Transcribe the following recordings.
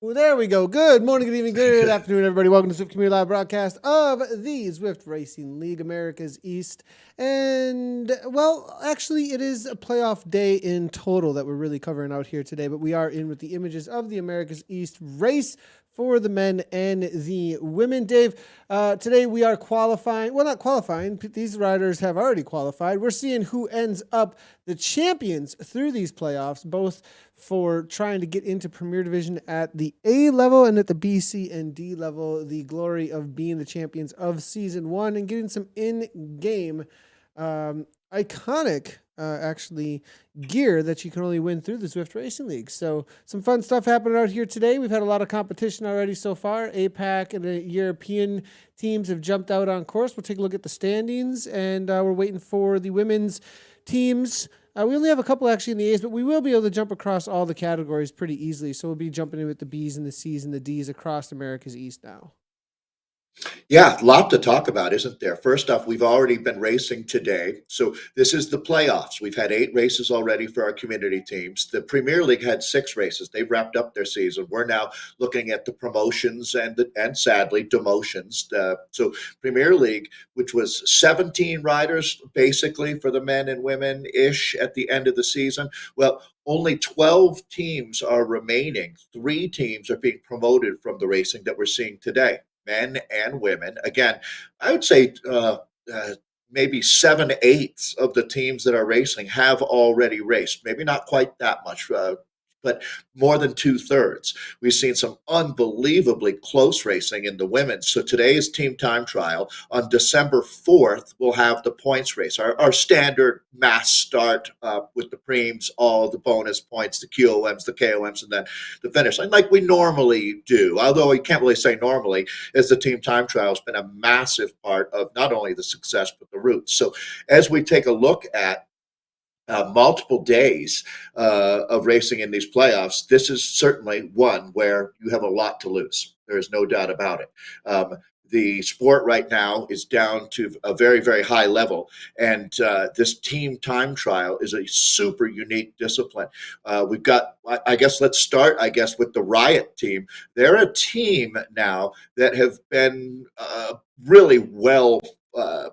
Well, there we go. Good morning, good evening, good afternoon, everybody. Welcome to Zwift Community Live broadcast of the Zwift Racing League America's East. And, well, actually, it is a playoff day in total that we're really covering out here today, but we are in with the images of the America's East race for the men and the women. Dave, today we are qualifying. Well, not qualifying. These riders have already qualified. We're seeing who ends up the champions through these playoffs, both for trying to get into Premier Division at the A level and at the B, C, and D level. The glory of being the champions of Season 1 and getting some in-game iconic actually gear that you can only win through the Zwift Racing League. So some fun stuff happening out here today. We've had a lot of competition already so far. APAC and the European teams have jumped out on course. We'll take a look at the standings, and we're waiting for the women's teams. We only have a couple actually in the A's, but we will be able to jump across all the categories pretty easily. So we'll be jumping in with the B's and the C's and the D's across America's East now. Yeah, a lot to talk about, isn't there? First off, we've already been racing today. So this is the playoffs. We've had 8 races already for our community teams. The Premier League had 6 races. They've wrapped up their season. We're now looking at the promotions and sadly demotions. So Premier League, which was 17 riders basically for the men and women ish at the end of the season. Well, only 12 teams are remaining. 3 teams are being promoted from the racing that we're seeing today, men and women. Again, I would say maybe 7/8 of the teams that are racing have already raced. Maybe not quite that much, but more than 2/3. We've seen some unbelievably close racing in the women's. So today's team time trial. On December 4th, we'll have the points race, our standard mass start with the preems, all the bonus points, the QOMs, the KOMs, and then the finish line, like we normally do. Although we can't really say normally, as the team time trial has been a massive part of not only the success, but the routes. So as we take a look at multiple days of racing in these playoffs, this is certainly one where you have a lot to lose. There is no doubt about it. The sport right now is down to a very, very high level. And this team time trial is a super unique discipline. We've got, I guess, let's start, with the Riot team. They're a team now that have been really well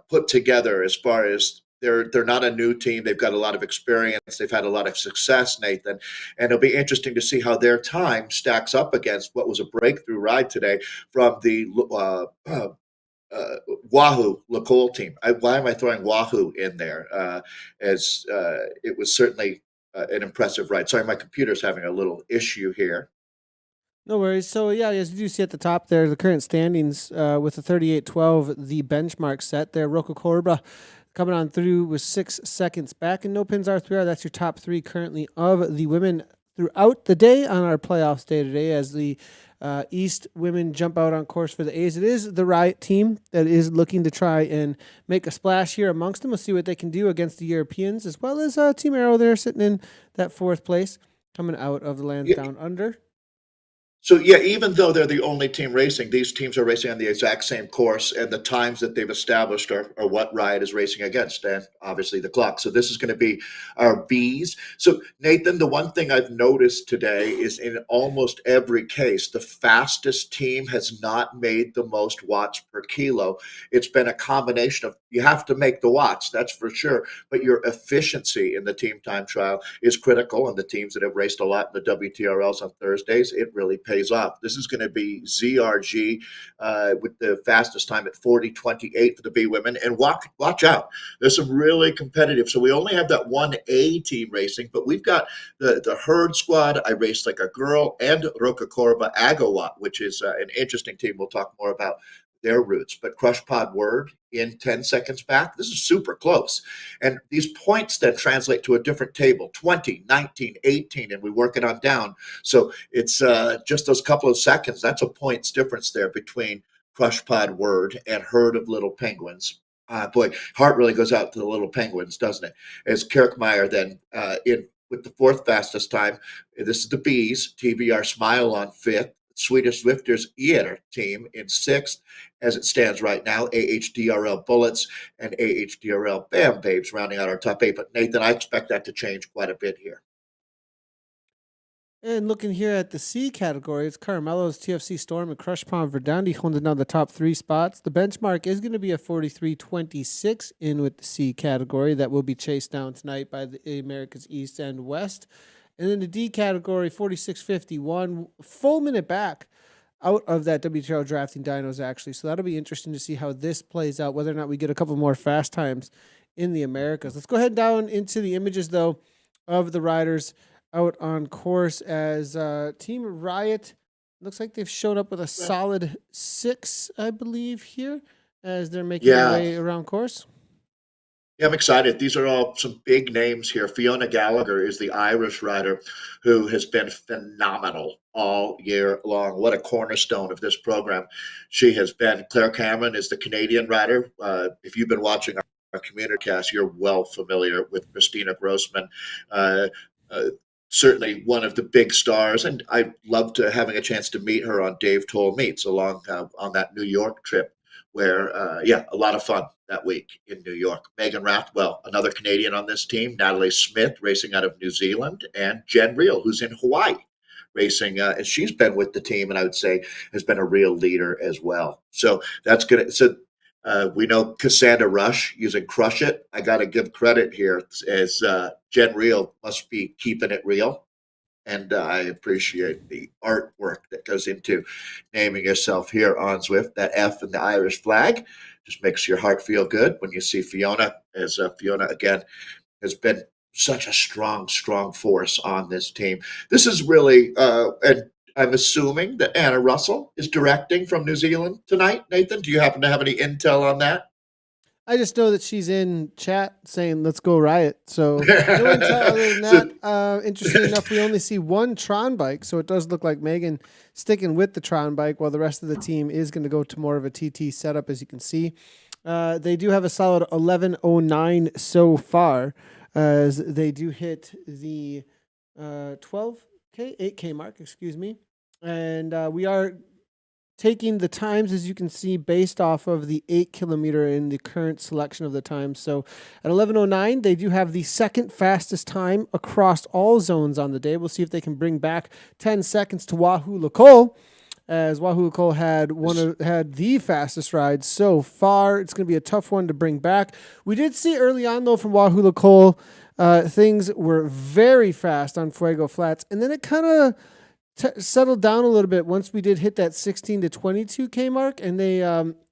put together as far as they're not a new team. They've got a lot of experience. They've had a lot of success, Nathan, and it'll be interesting to see how their time stacks up against what was a breakthrough ride today from the Wahoo Lacole team. Why am I throwing Wahoo in there? As it was certainly an impressive ride. Sorry, my computer's having a little issue here. No worries. So, yeah, as you do see at the top there, the current standings with the 38-12, the benchmark set there. Rocco Corba coming on through with 6 seconds back, and no pins R3R. That's your top 3 currently of the women throughout the day on our playoffs day today as the East women jump out on course for the A's. It is the Riot team that is looking to try and make a splash here amongst them. We'll see what they can do against the Europeans, as well as Team Arrow there sitting in that 4th place, coming out of the lands down under. So yeah, even though they're the only team racing, these teams are racing on the exact same course, and the times that they've established are what Riot is racing against, and obviously the clock. So this is going to be our Bs. So Nathan, the one thing I've noticed today is in almost every case, the fastest team has not made the most watts per kilo. It's been a combination of, you have to make the watts, that's for sure, but your efficiency in the team time trial is critical. And the teams that have raced a lot in the WTRLs on Thursdays, it really pays off. This is going to be ZRG with the fastest time at 40:28 for the B women. And watch out. There's some really competitive. So we only have that one A team racing, but we've got the Herd Squad, I Raced Like a Girl, and Roca Corba Agawatt, which is an interesting team. We'll talk more about their routes. But Crush Pod Word in 10 seconds back, this is super close. And these points then translate to a different table, 20, 19, 18, and we work it on down. So it's just those couple of seconds. That's a points difference there between Crush Pod Word and Herd of Little Penguins. Boy, heart really goes out to the little penguins, doesn't it? As Kirkmeyer then in with the 4th fastest time. This is the Bees, TBR Smile on 5th. Swedish Zwifters Eater team in 6th as it stands right now. AHDRL Bullets and AHDRL Bam Babes rounding out our top 8. But Nathan, I expect that to change quite a bit here. And looking here at the C category, it's Caramello's TFC Storm and Crush Palm Verdandi holding down the top 3 spots. The benchmark is going to be a 43.26 in with the C category that will be chased down tonight by the America's East and West. And then the D category, 46.51, full minute back out of that WTRL drafting dynos actually. So that'll be interesting to see how this plays out, whether or not we get a couple more fast times in the Americas. Let's go ahead down into the images though of the riders out on course as Team Riot looks like they've showed up with a solid 6, I believe, here as they're making their way around course. Yeah, I'm excited. These are all some big names here. Fiona Gallagher is the Irish rider who has been phenomenal all year long. What a cornerstone of this program she has been. Claire Cameron is the Canadian rider. If you've been watching our community cast, you're well familiar with Christina Grossman. Uh, Certainly one of the big stars, and I loved having a chance to meet her on Dave Towle Meets along on that New York trip where, a lot of fun that week in New York. Megan Rathwell, another Canadian on this team, Natalie Smith, racing out of New Zealand, and Jen Reel, who's in Hawaii, racing. And she's been with the team, and I would say has been a real leader as well. So that's good. So we know Cassandra Rush using Crush It. I got to give credit here as Jen Reel must be keeping it real. And I appreciate the artwork that goes into naming yourself here on Zwift. That F in the Irish flag just makes your heart feel good when you see Fiona, as Fiona, again, has been such a strong force on this team. This is really, and I'm assuming that Anna Russell is directing from New Zealand tonight. Nathan, do you happen to have any intel on that? I just know that she's in chat saying "Let's go Riot." So no intel other than that. Interesting enough, we only see one Tron bike, so it does look like Megan sticking with the Tron bike, while the rest of the team is going to go to more of a TT setup, as you can see. They do have a solid 11:09 so far, as they do hit the 12K, 8K mark, excuse me, and we are taking the times, as you can see, based off of the 8 kilometer in the current selection of the times. So at 11:09, they do have the second fastest time across all zones on the day. We'll see if they can bring back 10 seconds to Wahoo Lacole, as Wahoo Lacole had the fastest ride so far. It's going to be a tough one to bring back. We did see early on, though, from Wahoo Lacole, things were very fast on Fuego Flats, and then it kind of settled down a little bit once we did hit that 16 to 22K mark, and they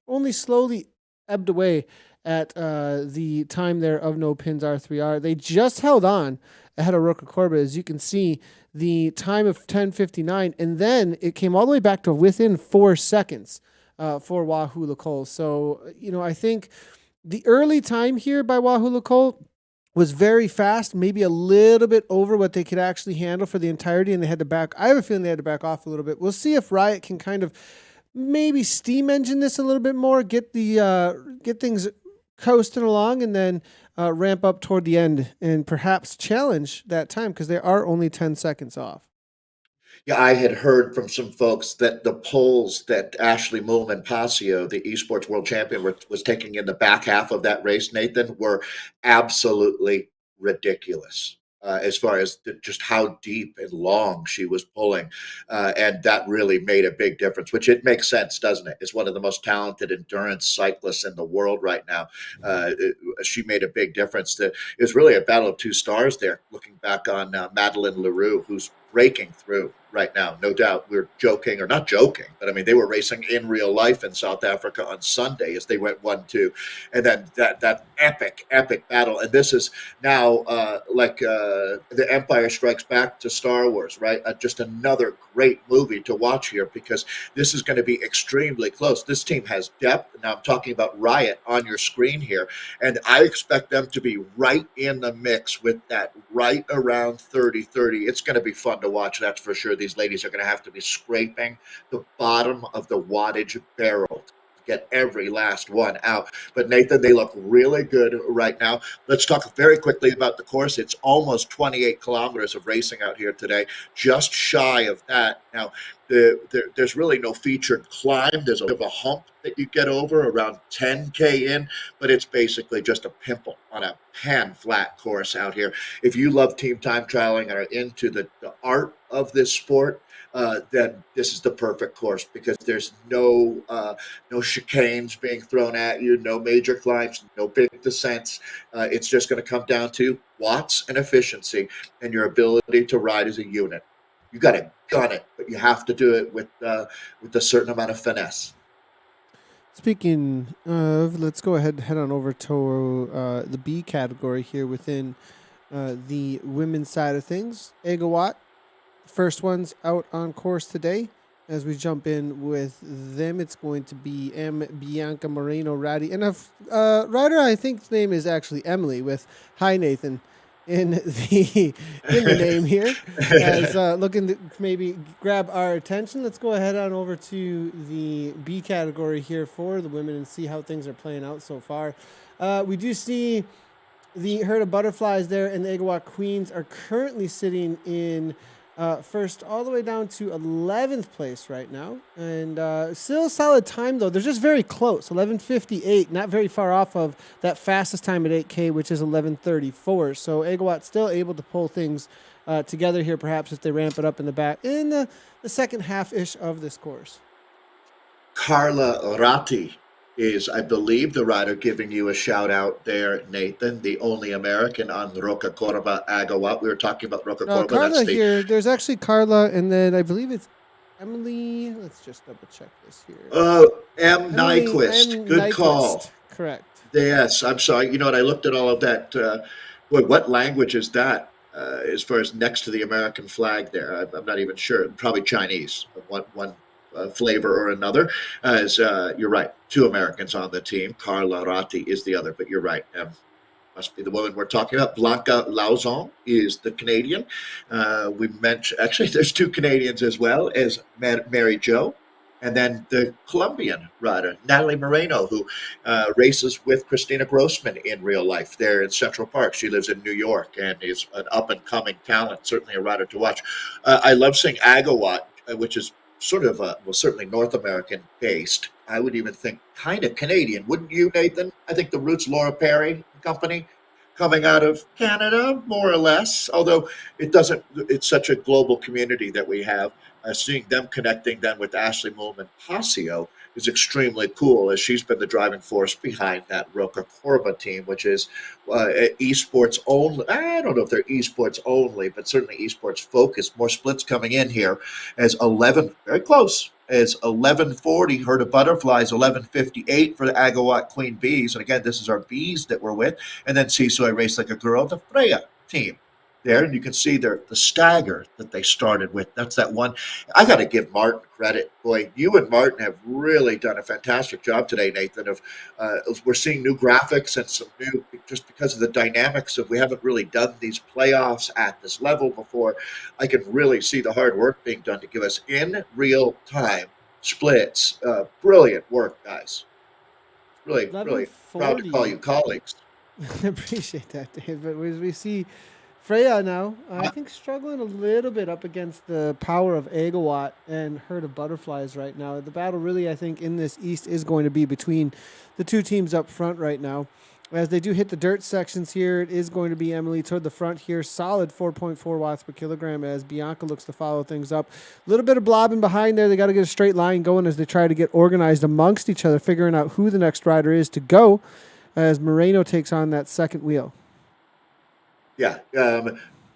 only slowly ebbed away at the time there of No Pins R3R. They just held on ahead of Roca Corba, as you can see, the time of 10:59, and then it came all the way back to within 4 seconds for Wahoo Lacole. So, I think the early time here by Wahoo Lacole was very fast, maybe a little bit over what they could actually handle for the entirety, and they had to back. I have a feeling they had to back off a little bit. We'll see if Riot can kind of maybe steam engine this a little bit more, get things coasting along, and then ramp up toward the end and perhaps challenge that time, because they are only 10 seconds off. Yeah, I had heard from some folks that the polls that Ashley Moolman Passio, the esports world champion, was taking in the back half of that race, Nathan, were absolutely ridiculous. As far as just how deep and long she was pulling. And that really made a big difference, which it makes sense, doesn't it? It's one of the most talented endurance cyclists in the world right now. She made a big difference. It was really a battle of two stars there, looking back on Madeline Leroux, who's breaking through right now. No doubt. We're joking, or not joking, but I mean, they were racing in real life in South Africa on Sunday as they went 1-2. And then that epic battle. And this is now like The Empire Strikes Back to Star Wars, right? Just another great movie to watch here, because this is going to be extremely close. This team has depth. Now I'm talking about Riot on your screen here, and I expect them to be right in the mix with that right around 30-30. It's going to be fun to watch, that's for sure. These ladies are going to have to be scraping the bottom of the wattage barrel to get every last one out. But Nathan, they look really good right now. Let's talk very quickly about the course. It's almost 28 kilometers of racing out here today, just shy of that. Now, there's really no featured climb. There's a bit of a hump that you get over around 10K in, but it's basically just a pimple on a pan flat course out here. If you love team time trialing and are into the art of this sport, then this is the perfect course because there's no chicanes being thrown at you, no major climbs, no big descents. It's just going to come down to watts and efficiency and your ability to ride as a unit. You got to gun it, but you have to do it with a certain amount of finesse. Speaking of, let's go ahead and head on over to the B category here within the women's side of things. Agawatt, first ones out on course today. As we jump in with them, it's going to be Bianca Moreno Ratty. And a rider, I think his name is actually Emily with Hi Nathan in the name here. As looking to maybe grab our attention. Let's go ahead on over to the B category here for the women and see how things are playing out so far. We do see the herd of butterflies there, and the Agawatt Queens are currently sitting in first all the way down to 11th place right now. And still a solid time, though. They're just very close. 11:58, not very far off of that fastest time at 8K, which is 11:34. So Agawatt still able to pull things together here, perhaps, if they ramp it up in the back in the second half-ish of this course. Carla Ratti is, I believe, the rider giving you a shout out there, Nathan, the only American on Roca Corba Agawatt. We were talking about Roca Corba. Carla here. There's actually Carla, and then I believe it's Emily. Let's just double check this here. M. Nyquist. M. Good Nyquist. call. Correct. Yes, I'm sorry. You know what? I looked at all of that. What language is that as far as next to the American flag there? I'm not even sure. Probably Chinese, one flavor or another. As you're right, two Americans on the team. Carla Ratti is the other, but you're right. Must be the woman we're talking about. Blanca Lauzon is the Canadian. We mentioned, actually, there's two Canadians as well as Mary Jo. And then the Colombian rider, Natalie Moreno, who races with Christina Grossman in real life there in Central Park. She lives in New York and is an up-and-coming talent, certainly a rider to watch. I love seeing Agawatt, which is sort of, certainly North American-based. I would even think kind of Canadian. Wouldn't you, Nathan? I think the roots Laura Perry Company coming out of Canada, more or less, although it's such a global community that we have. Seeing them connecting then with Ashley Moolman Pasio is extremely cool, as she's been the driving force behind that Roca Corba team, which is esports only. I don't know if they're esports only, but certainly esports focused. More splits coming in here as 11, very close, as 11:40 herd of butterflies, 11:58 for the Agawatt Queen Bees. And again, this is our bees that we're with. And then So I Race Like a Girl, the Freya team there, and you can see the stagger that they started with. That's that one. I got to give Martin credit. Boy, you and Martin have really done a fantastic job today, Nathan. We're seeing new graphics and some new, just because of the dynamics of we haven't really done these playoffs at this level before. I can really see the hard work being done to give us in real time splits. Brilliant work, guys. Really proud to call you colleagues. I appreciate that, Dave. But as we see Freya now, I think struggling a little bit up against the power of Agawatt and herd of butterflies right now. The battle really, I think, in this East is going to be between the two teams up front right now. As they do hit the dirt sections here, it is going to be Emily toward the front here. Solid 4.4 watts per kilogram as Bianca looks to follow things up. A little bit of blobbing behind there. They got to get a straight line going as they try to get organized amongst each other, figuring out who the next rider is to go as Moreno takes on that second wheel. Yeah,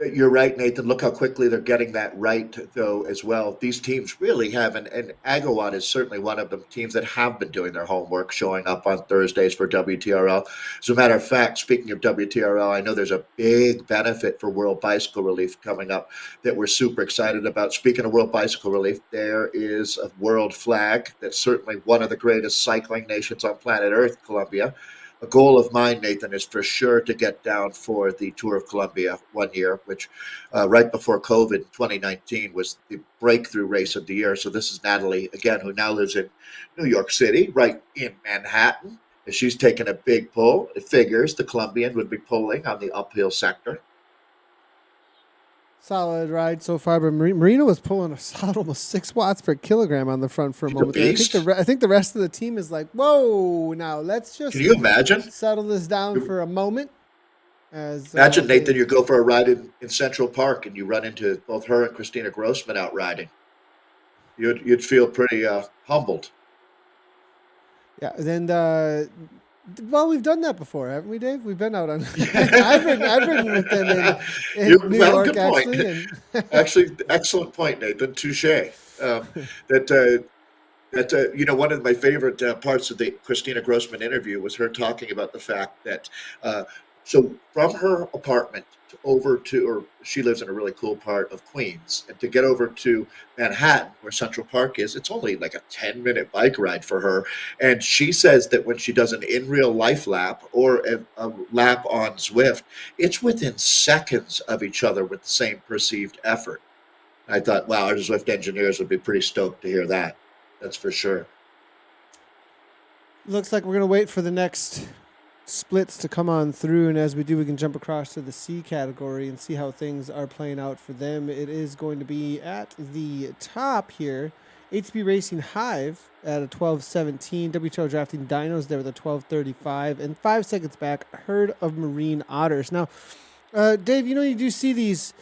you're right, Nathan. Look how quickly they're getting that right, though, as well. These teams really have, and Agawatt is certainly one of them, teams that have been doing their homework, showing up on Thursdays for WTRL. As a matter of fact, speaking of WTRL, I know there's a big benefit for World Bicycle Relief coming up that we're super excited about. Speaking of World Bicycle Relief, there is a world flag that's certainly one of the greatest cycling nations on planet Earth, Colombia. A goal of mine, Nathan, is for sure to get down for the Tour of Colombia one year, which right before COVID 2019 was the breakthrough race of the year. So this is Natalie, again, who now lives in New York City, right in Manhattan. And she's taken a big pull. It figures the Colombian would be pulling on the uphill sector. Solid ride so far, but Marina was pulling a solid almost 6 watts per kilogram on the front for a She's a moment there. beast. I think the rest of the team is like, whoa, now let's Can just you imagine? settle this down for a moment. As Imagine, Nathan, they, you go for a ride in Central Park and you run into both her and Christina Grossman out riding. You'd feel pretty humbled. yeah, then well, we've done that before, haven't we, Dave? We've been out on. I've ridden with them in New Well, York good point. actually, and Actually, excellent point, Nathan. Touche. That one of my favorite parts of the Christina Grossman interview was her talking about the fact that so from her apartment over to, or she lives in a really cool part of Queens, and to get over to Manhattan, where Central Park is, it's only like a 10-minute bike ride for her. And she says that when she does an in real life lap or a lap on Zwift, it's within seconds of each other with the same perceived effort. I thought, wow, our Zwift engineers would be pretty stoked to hear that. That's for sure. looks like we're gonna wait for the next splits to come on through, and as we do, we can jump across to the C category and see how things are playing out for them. It is going to be at the top here. HB Racing Hive at a 12:17. WTRL Drafting Dinos there with a 12:35, and 5 seconds back, Herd of Marine Otters. Now, Dave, you do see these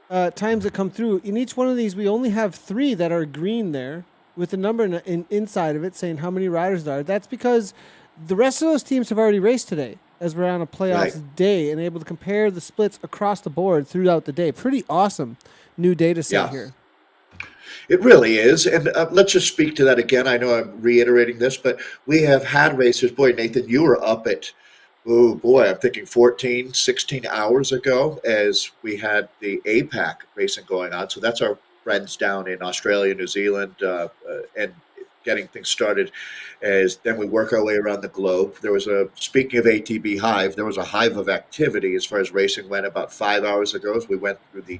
times that come through. In each one of these, we only have 3 that are green there with the number inside of it saying how many riders there are. That's because the rest of those teams have already raced today, as we're on a playoffs day and able to compare the splits across the board throughout the day. Pretty awesome new data set here. It really is. And let's just speak to that again. I know I'm reiterating this, but we have had racers. Boy, Nathan, you were up at, oh boy, I'm thinking 14, 16 hours ago as we had the APAC racing going on. So that's our friends down in Australia, New Zealand, and getting things started as then we work our way around the globe. There was speaking of ATB Hive, there was a hive of activity as far as racing went about 5 hours ago as we went through the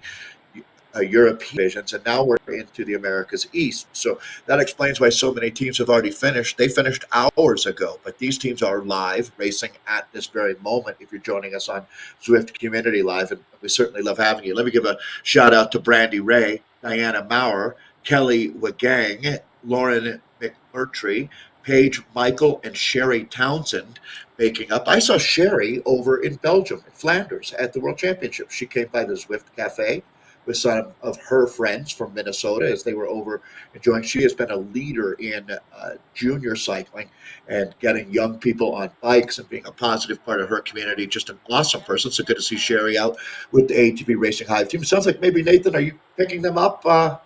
European divisions, and now we're into the Americas East. So that explains why so many teams have already finished. They finished hours ago, but these teams are live racing at this very moment. If you're joining us on Zwift Community Live, and we certainly love having you. Let me give a shout out to Brandy Ray, Diana Maurer, Kelly Wagang, Lauren McMurtry, Paige Michael, and Sherry Townsend making up. I saw Sherry over in Belgium, in Flanders, at the World Championship. She came by the Zwift Cafe with some of her friends from Minnesota as they were over enjoying. She has been a leader in junior cycling and getting young people on bikes and being a positive part of her community. Just an awesome person. So good to see Sherry out with the ATV Racing Hive team. Sounds like maybe, Nathan, are you picking them up? I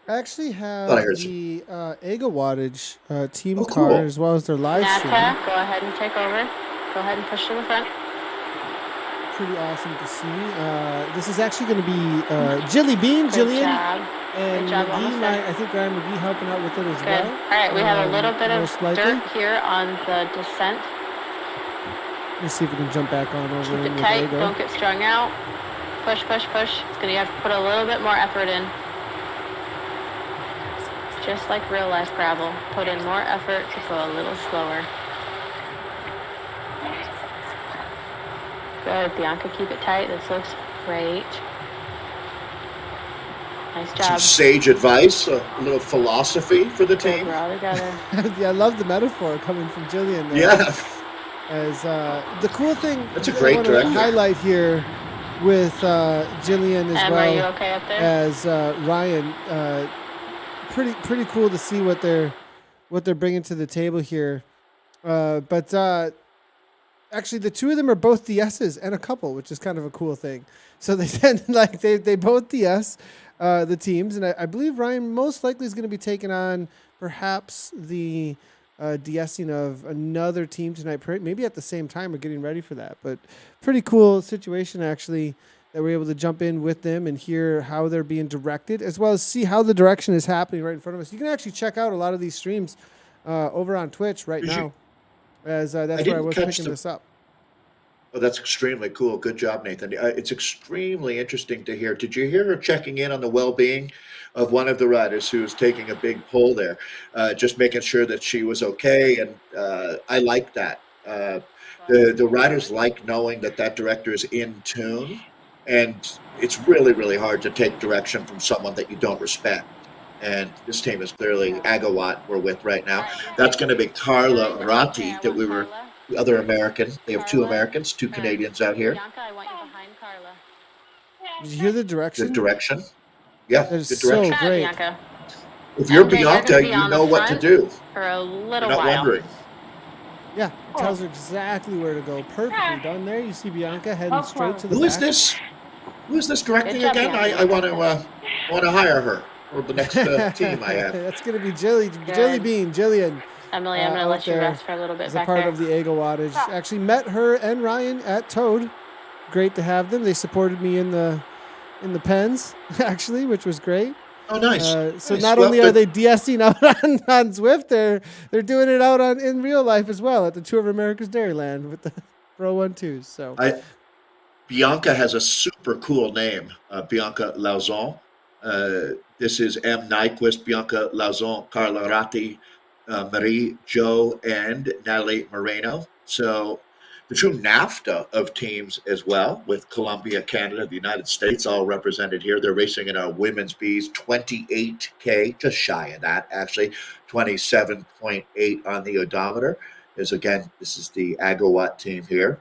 actually Thought I have heard the Ega Wattage team Oh, car cool. as well as their live stream. Nata, go ahead and take over. Go ahead and push to the front. Pretty awesome to see. This is actually going to be Jilly Bean, Good Jillian, job. and Good job, McGee. almost there. I think Ryan McGee helping out with it as Good. well. All right, we have a little bit of most likely. dirt here on the descent. Let's see if we can jump back on over Keep in it with tight. Ega. Don't get strung out. Push, push, push. It's gonna have to put a little bit more effort in. Just like real life gravel. Put in more effort to go a little slower. Good, Bianca, keep it tight. This looks great. Nice Some job. sage advice, a little philosophy for the Good, team. we're all together. Yeah, I love the metaphor coming from Jillian there. Yeah. As the cool thing That's a I great want to director. highlight here with Jillian as Em, well are you okay up there? as Ryan. Pretty cool to see what they're bringing to the table here. But actually, the two of them are both DSs and a couple, which is kind of a cool thing. So they tend they both DS the teams, and I believe Ryan most likely is going to be taking on perhaps the DSing of another team tonight, maybe at the same time. We're getting ready for that, but pretty cool situation actually that we're able to jump in with them and hear how they're being directed, as well as see how the direction is happening right in front of us. You can actually check out a lot of these streams over on Twitch right now, as that's where I was picking this up. Oh, that's extremely cool. Good job, Nathan. It's extremely interesting to hear. Did you hear her checking in on the well-being of one of the riders who was taking a big pull there, just making sure that she was okay? And I like that. The riders like knowing that director is in tune And it's really, really hard to take direction from someone that you don't respect. And this team is clearly Agawat we're with right now. All right, we've That's got going to be Carla Jared. Okay, Ratti I that want we were Carla. the other American. They have two Carla Americans, two and Canadians out here. Bianca, I want you behind Carla. Did you hear the Good direction? direction. Yeah, That is good so direction. Try it, great. Bianca. If you're MJ, you're going to Bianca, be you on the know what to front do. for a You're little not while. wondering. Yeah, it tells her exactly where to go. Perfectly done there. You see Bianca heading straight to the Who back. is this? Who is this Good directing job, again? Bianca. I want to hire her for the next team I have. That's going to be Jelly Good. Bean, Jillian. Emily, I'm going to out let you there rest for a little bit as a back part there. of the AGO wattage. Actually met her and Ryan at Toad. Great to have them. They supported me in the pens, actually, which was great. Oh, nice. So Nice. not Well, only are they de-essing out on Zwift, they're doing it out in real life as well at the Tour of America's Dairyland with the Pro 1-2s. So Bianca has a super cool name, Bianca Lauzon. This is M. Nyquist, Bianca Lauzon, Carla Ratti, Marie Jo, and Natalie Moreno. So the true NAFTA of teams as well, with Colombia, Canada, the United States all represented here. They're racing in a women's B's 28K, just shy of that, actually, 27.8 on the odometer. This is the Agawat team here.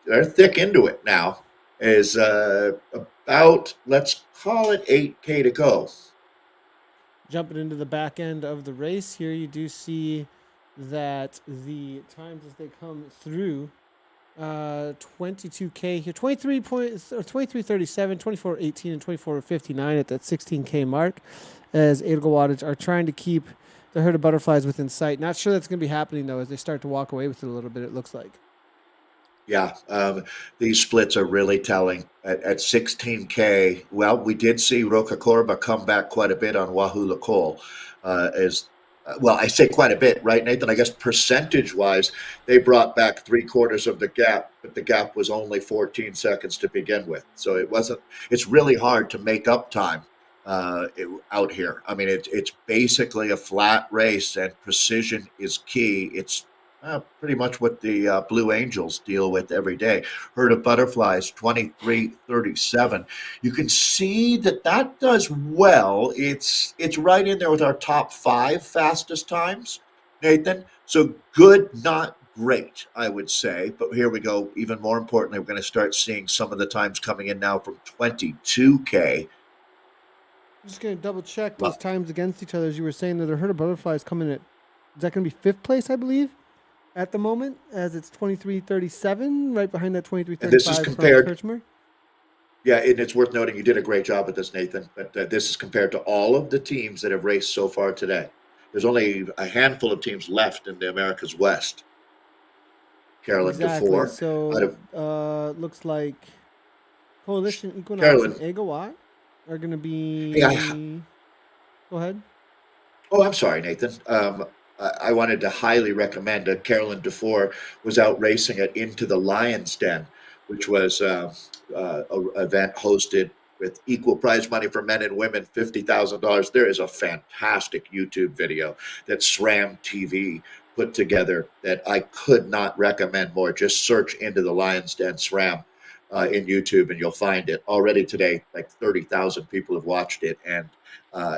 They're thick into it now. Is about, let's call it 8K to go. jumping into the back end of the race here, you do see that the times as they come through 22K here, 23:37, 24:18, and 24:59 at that 16K mark, as Edgar Wattage are trying to keep the herd of butterflies within sight. Not sure that's going to be happening though, as they start to walk away with it a little bit. It looks like. Yeah, these splits are really telling. At 16K, well, we did see Roca Corba come back quite a bit on Wahoo Lacole. Well, I say quite a bit, right, Nathan? I guess percentage-wise, they brought back three-quarters of the gap, but the gap was only 14 seconds to begin with. So it wasn't. It's really hard to make up time out here. I mean, it's basically a flat race, and precision is key. It's pretty much what the Blue Angels deal with every day. Herd of Butterflies, 23:37. You can see that does well. It's right in there with our top 5 fastest times, Nathan. So good, not great, I would say. But here we go. Even more importantly, we're going to start seeing some of the times coming in now from 22K. I'm just going to double check those times against each other. As you were saying, that the herd of butterflies coming at, is that going to be 5th place, I believe? At the moment, as it's 23:37, right behind that 23:35. And this is compared. Kirchmer. Yeah, and it's worth noting you did a great job with this, Nathan. But this is compared to all of the teams that have raced so far today. There's only a handful of teams left in the America's West. Carolyn DeFore. So looks like Coalition Equinox Carolyn. and Agawat are going to be. Yeah. Go ahead. Oh, I'm sorry, Nathan. I wanted to highly recommend Carolyn DeFore was out racing at Into the Lion's Den, which was an event hosted with equal prize money for men and women, $50,000. There is a fantastic YouTube video that SRAM TV put together that I could not recommend more. Just search Into the Lion's Den SRAM in YouTube and you'll find it. Already today, like 30,000 people have watched it, and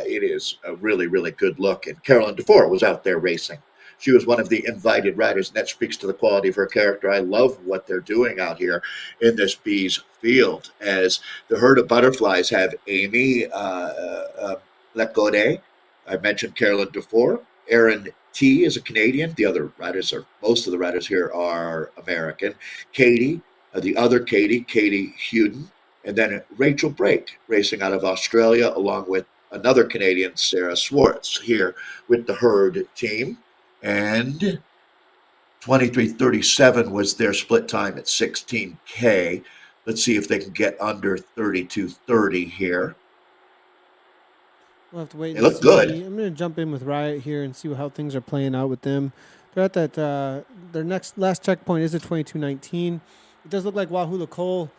it is a really, really good look. And Carolyn DeFore was out there racing. She was one of the invited riders, and that speaks to the quality of her character. I love what they're doing out here in this bees field, as the herd of butterflies have Amy Lecode. I mentioned Carolyn DeFore. Aaron T is a Canadian. Most of the riders here are American. Katie, the other Katie Huden, and then Rachel Brake racing out of Australia, along with another Canadian, Sarah Swartz, here with the herd team. And 23:37 was their split time at 16K. Let's see if they can get under 32:30 here. We'll have to wait. They look good. I'm going to jump in with Riot here and see how things are playing out with them. They're at that. Their last checkpoint is at 22:19. It does look like Wahoo Lacole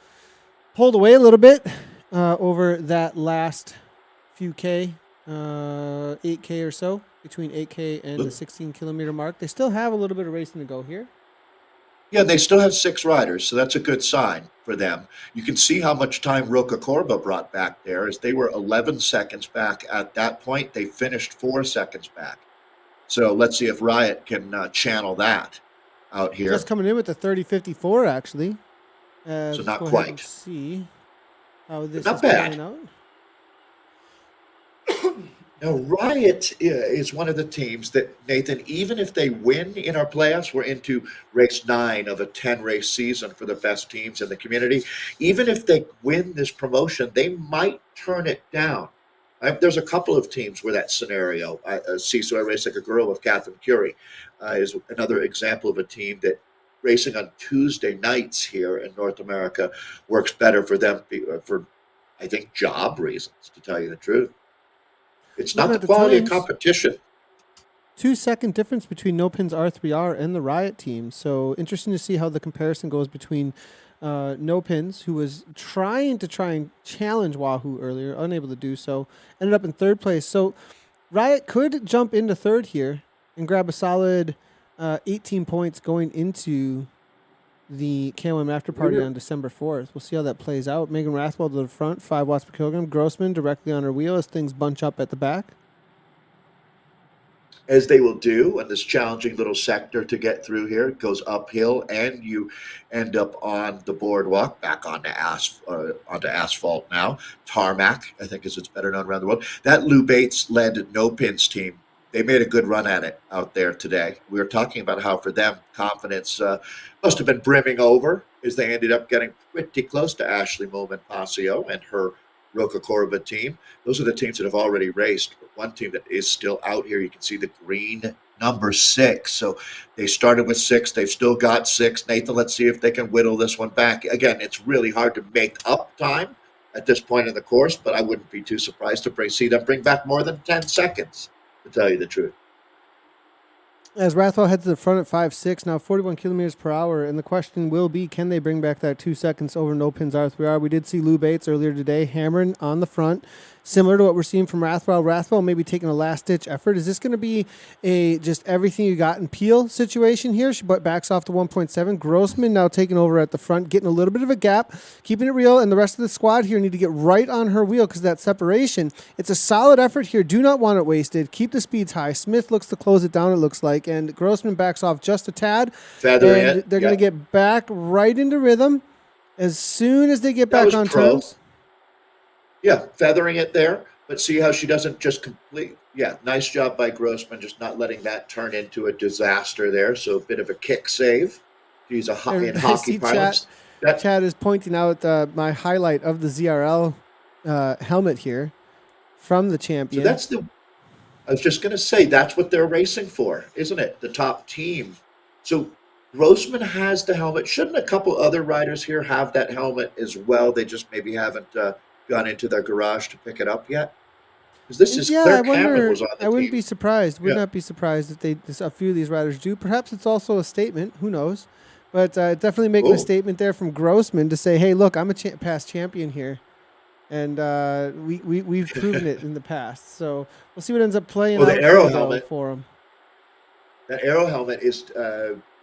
pulled away a little bit over that last few K, 8K or so, between 8K and the 16 kilometer mark. They still have a little bit of racing to go here. Yeah, they still have 6 riders, so that's a good sign for them. You can see how much time Roca Corba brought back there, as they were 11 seconds back at that point. They finished 4 seconds back. So let's see if Riot can channel that out Just here. coming in with the 30:54 actually. So Let's not go ahead and quite, see how but this not is playing bad. out. Now, Riot is one of the teams that, Nathan, even if they win in our playoffs, we're into race 9 of a 10 race season for the best teams in the community. Even if they win this promotion, they might turn it down. There's a couple of teams where that scenario. I see, so I race like a girl with Catherine Curie is another example of a team that racing on Tuesday nights here in North America works better for them for, I think, job reasons, to tell you the truth. It's Looking not the at the quality of times, competition. 2 second difference between No Pins R3R and the Riot team. So interesting to see how the comparison goes between No Pins, who was trying and challenge Wahoo earlier, unable to do so, ended up in third place. So Riot could jump into third here and grab a solid 18 points going into the KOM after party on December 4th. We'll see how that plays out. Megan Rathwell to the front, 5 watts per kilogram. Grossman directly on her wheel as things bunch up at the back. As they will do in this challenging little sector to get through here. It goes uphill, and you end up on the boardwalk, back onto asphalt now. Tarmac, I think, as it's better known around the world. That Lou Bates led No Pins team. They made a good run at it out there today. We were talking about how for them confidence must have been brimming over as they ended up getting pretty close to Ashley Moman-Pasio and her Roca Corba team. Those are the teams that have already raced. But one team that is still out here, you can see the green number 6. So they started with 6. They've still got 6. Nathan, let's see if they can whittle this one back. Again, it's really hard to make up time at this point in the course, but I wouldn't be too surprised to see them bring back more than 10 seconds, to tell you the truth. As Rathwell heads to the front at 5.6, now 41 kilometers per hour, and the question will be, can they bring back that 2 seconds over No Pins R3R? We did see Lou Bates earlier today hammering on the front, similar to what we're seeing from Rathwell. Rathwell maybe taking a last-ditch effort. Is this going to be a just everything you got in Peel situation here? She backs off to 1.7. Grossman now taking over at the front, getting a little bit of a gap, keeping it real, and the rest of the squad here need to get right on her wheel because that separation, it's a solid effort here. Do not want it wasted. Keep the speeds high. Smith looks to close it down, it looks like, and Grossman backs off just a tad. Feathering and it. they're going to get back right into rhythm as soon as they get That back was on pro. terms. Yeah, feathering it there, but see how she doesn't just complete. Yeah, nice job by Grossman, just not letting that turn into a disaster there. So a bit of a kick save. She's in I hockey see parlance. That, Chad is pointing out my highlight of the ZRL helmet here from the so champion. that's the. I was just going to say that's what they're racing for, isn't it? The top team. So Grossman has the helmet. Shouldn't a couple other riders here have that helmet as well? They just maybe haven't gone into their garage to pick it up yet. Because this is Yeah, Claire Cameron was on the I wouldn't team. be surprised. Would Yeah. not be surprised if a few of these riders do. Perhaps it's also a statement. Who knows? But definitely making a Oh, statement there from Grossman to say, "Hey, look, I'm a past champion here, and we've proven it in the past." So we'll see what ends up playing well, out the arrow here, though, helmet. for him. That arrow helmet is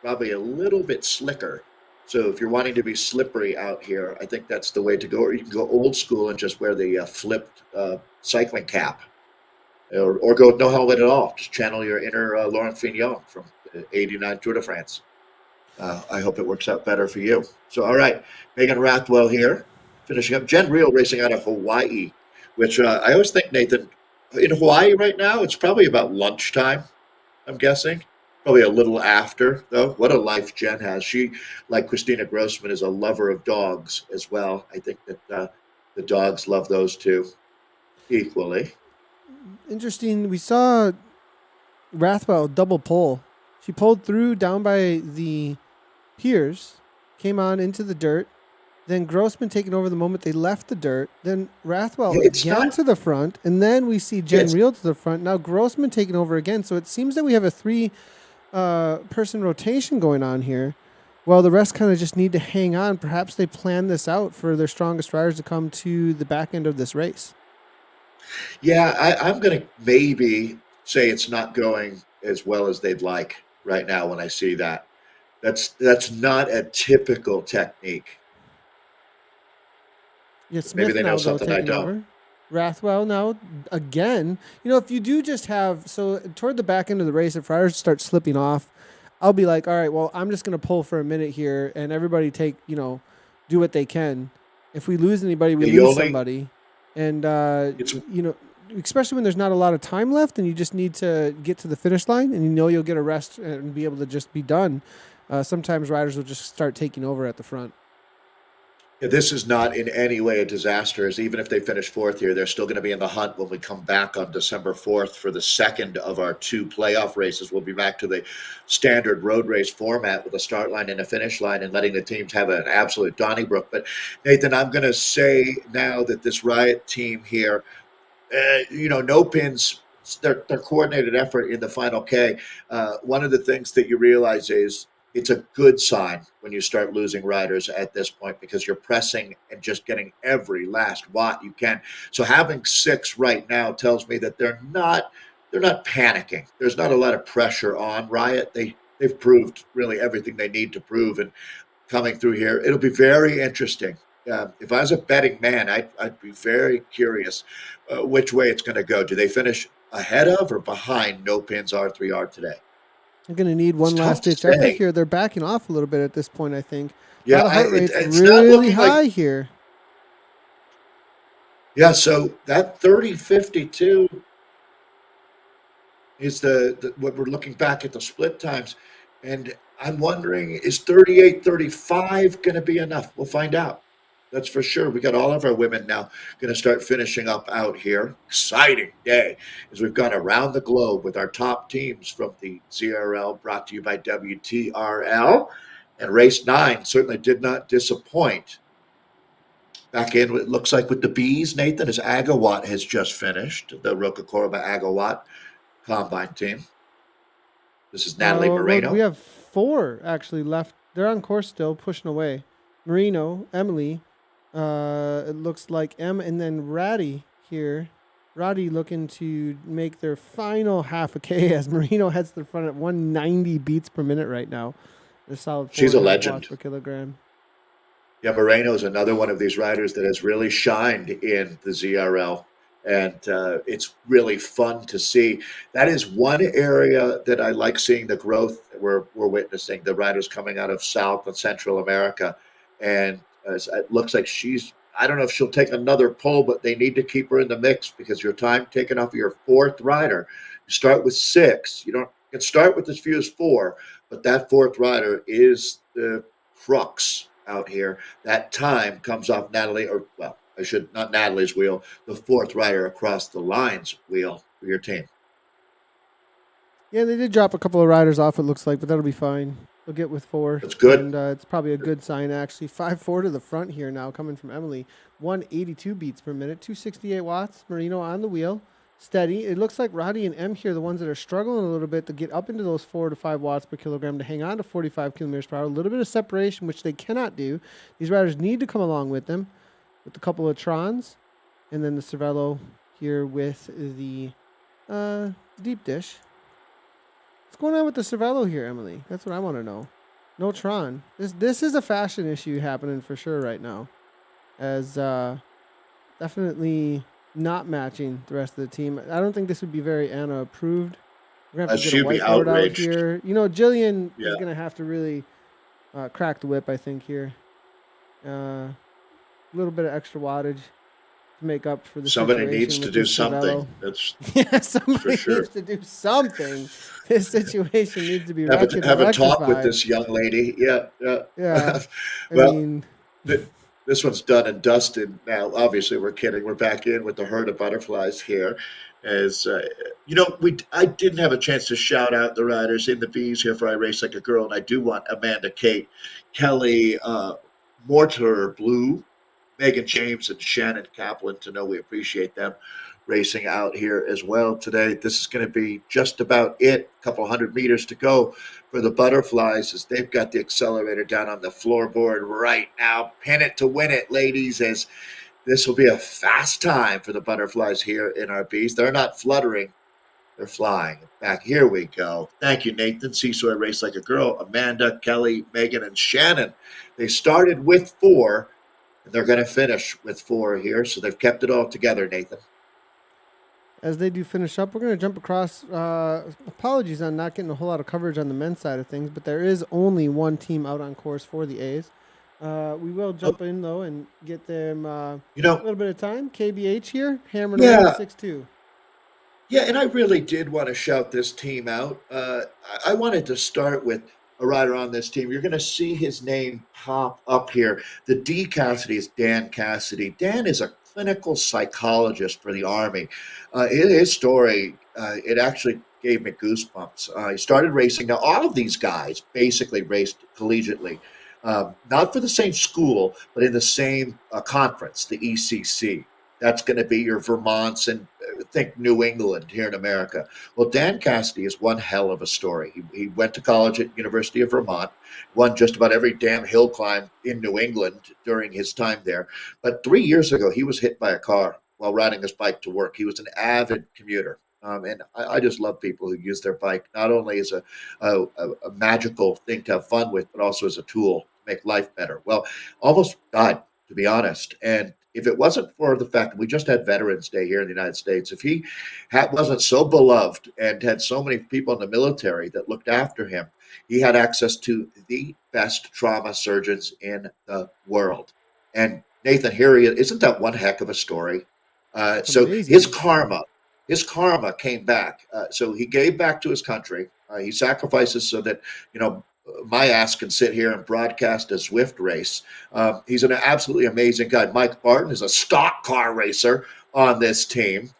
probably a little bit slicker. So if you're wanting to be slippery out here, I think that's the way to go. Or you can go old school and just wear the flipped cycling cap, or go with no helmet at all. Just channel your inner Laurent Fignon from the '89 Tour de France. I hope it works out better for you. So, all right, Megan Rathwell here, finishing up. Jen Reel racing out of Hawaii, which I always think, Nathan, in Hawaii right now, it's probably about lunchtime, I'm guessing. Probably a little after, though. What a life Jen has. She, like Christina Grossman, is a lover of dogs as well. I think that the dogs love those two equally. Interesting. We saw Rathwell double pull. She pulled through down by the piers, came on into the dirt. Then Grossman taking over the moment they left the dirt. Then Rathwell Yeah, it's again not. to the front. And then we see Jen Yes. Reel to the front. Now Grossman taking over again. So it seems that we have a three-person rotation going on here. Well, the rest kind of just need to hang on. Perhaps they plan this out for their strongest riders to come to the back end of this race. Yeah, I'm going to maybe say it's not going as well as they'd like right now when I see that. That's not a typical technique. Yeah, Maybe Smith they know now, though, something I taking don't. over. Rathwell now, again. If you do just have, so toward the back end of the race, if riders start slipping off, I'll be like, all right, well, I'm just going to pull for a minute here and everybody do what they can. If we lose anybody, we Yeah, you lose only somebody. And, it's especially when there's not a lot of time left and you just need to get to the finish line and you'll get a rest and be able to just be done. Sometimes riders will just start taking over at the front. this is not in any way a disaster. As even if they finish fourth here, they're still going to be in the hunt when we come back on December 4th for the second of our two playoff races. We'll be back to the standard road race format with a start line and a finish line and letting the teams have an absolute Donnybrook. But Nathan, I'm going to say now that this Riot team here, no pins, their coordinated effort in the final K. One of the things that you realize is it's a good sign when you start losing riders at this point because you're pressing and just getting every last watt you can. So having 6 right now tells me that they're not panicking. There's not a lot of pressure on Riot. They've proved really everything they need to prove, and coming through here, it'll be very interesting. If I was a betting man, I'd be very curious which way it's going to go. Do they finish ahead of or behind No Pins R3R today? They're going to need It's one tough last to ditch effort say. here. They're backing off a little bit at this point, I think. Yeah, Now the heart rate's it's not really looking like. high here. Yeah, so that 30:52 is the what we're looking back at the split times, and I'm wondering, is 38:35 going to be enough? We'll find out. That's for sure. We got all of our women now going to start finishing up out here. Exciting day as we've gone around the globe with our top teams from the ZRL, brought to you by WTRL. And race 9 certainly did not disappoint. Back in, it looks like with the bees, Nathan, as Agawatt has just finished, the Rocacorba Agawatt combine team. This is Natalie Well, we Moreno. have 4 actually left. They're on course still, pushing away. Marino, Emily, it looks like and then Ratty here. Ratty looking to make their final half a K as Marino heads to the front at 190 beats per minute right now. A solid She's a 4.5 legend. watts per kilogram. Yeah, Moreno is another one of these riders that has really shined in the ZRL, and it's really fun to see. That is one area that I like seeing the growth we're witnessing. The riders coming out of South and Central America, and it looks like she's. I don't know if she'll take another pull, but they need to keep her in the mix because your time taken off of your 4th rider. You start with 6. You can start with as few as 4, but that 4th rider is the crux out here. That time comes off Natalie, or well, I should not Natalie's wheel, the 4th rider across the lines wheel for your team. Yeah, they did drop a couple of riders off, it looks like, but that'll be fine. They'll get with 4. That's good. And it's probably a good sign, actually. 5-4 to the front here now, coming from Emily. 182 beats per minute, 268 watts. Marino on the wheel. Steady. It looks like Roddy and M here, the ones that are struggling a little bit to get up into those 4 to 5 watts per kilogram to hang on to 45 kilometers per hour. A little bit of separation, which they cannot do. These riders need to come along with them, with a couple of Trons, and then the Cervelo here with the deep dish. What's going on with the Cervelo here, Emily? That's what I want to know. No Tron. This is a fashion issue happening for sure right now, as definitely not matching the rest of the team. I don't think this would be very Anna approved. We're gonna have to get a She'd be whiteboard out outraged. here. Jillian Yeah. is gonna have to really crack the whip, I think here. A little bit of extra wattage to make up for the Somebody situation needs to with do this Cervelo. something. That's Yeah, somebody sure. needs to do something. This situation needs to be have a talk with rectified. this young lady. Yeah. Yeah, I Well, mean, this one's done and dusted now. Obviously, we're kidding. We're back in with the herd of butterflies here. As I didn't have a chance to shout out the riders in the B's here for I Race Like a Girl, and I do want Amanda, Kate, Kelly, Mortar, Blue, Megan James, and Shannon Kaplan to know we appreciate them racing out here as well today. This is going to be just about it. A couple 100 meters to go for the butterflies as they've got the accelerator down on the floorboard right now. Pin it to win it, ladies, as this will be a fast time for the butterflies here in our B's. They're not fluttering. They're flying. Back here we go. Thank you, Nathan. Seesaw Race Like a Girl. Amanda, Kelly, Megan, and Shannon. They started with 4, and they're going to finish with 4 here. So they've kept it all together, Nathan. As they do finish up, we're going to jump across. Apologies on not getting a whole lot of coverage on the men's side of things, but there is only one team out on course for the A's. We will jump in, though, and get them a little bit of time. KBH here, hammering away 6-2. Yeah, and I really did want to shout this team out. I wanted to start with a rider on this team. You're going to see his name pop up here. The D Cassidy is Dan Cassidy. Dan is a clinical psychologist for the Army. His story, it actually gave me goosebumps. He started racing. Now, all of these guys basically raced collegiately, not for the same school, but in the same conference, the ECC. That's going to be your Vermonts and think New England here in America. Well, Dan Cassidy is one hell of a story. He went to college at University of Vermont, won just about every damn hill climb in New England during his time there. But 3 years ago, he was hit by a car while riding his bike to work. He was an avid commuter. And I just love people who use their bike not only as a magical thing to have fun with, but also as a tool to make life better. Well, almost died, to be honest. And if it wasn't for the fact that we just had Veterans Day here in the United States, if he wasn't so beloved and had so many people in the military that looked after him, he had access to the best trauma surgeons in the world. And Nathan, here he is. Isn't that one heck of a story? So amazing. his karma came back. So he gave back to his country. He sacrifices so that, my ass can sit here and broadcast a Zwift race. He's an absolutely amazing guy. Mike Barton is a stock car racer on this team.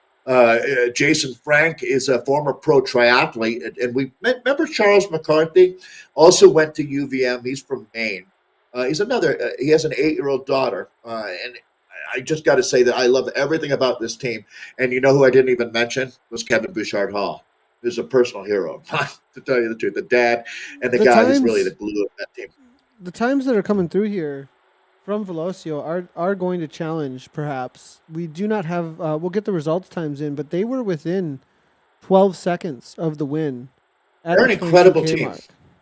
Jason Frank is a former pro triathlete. And we remember Charles McCarthy also went to UVM. He's from Maine. He has an 8-year-old daughter. And I just got to say that I love everything about this team. And you know who I didn't even mention was Kevin Bouchard Hall, who's a personal hero of mine, to tell you the truth. The dad and the guy who's really the glue of that team. The times that are coming through here from Velocio are going to challenge, perhaps. We do not have, we'll get the results times in, but they were within 12 seconds of the win. They're an incredible team. Mark.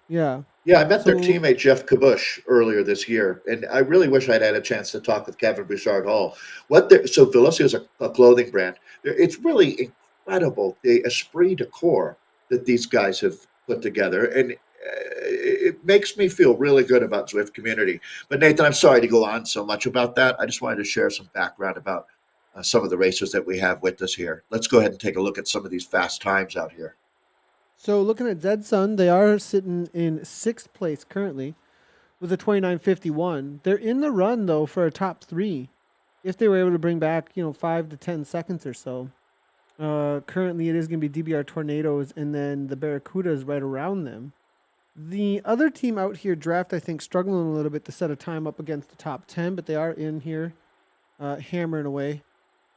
Yeah. Yeah, I met their teammate, Jeff Kabush, earlier this year, and I really wish I'd had a chance to talk with Kevin Bouchard Hall. So Velocio is a clothing brand. It's really incredible, the esprit de corps that these guys have put together, and it makes me feel really good about Zwift community. But Nathan, I'm sorry to go on so much about that. I just wanted to share some background about some of the racers that we have with us here. Let's go ahead and take a look at some of these fast times out here. So looking at Zed Sun, they are sitting in 6th place currently with a 29.51. They're in the run, though, for a top 3 if they were able to bring back, 5 to 10 seconds or so. Currently, it is going to be DBR Tornadoes and then the Barracudas right around them. The other team out here, Draft, I think, struggling a little bit to set a time up against the top 10, but they are in here hammering away.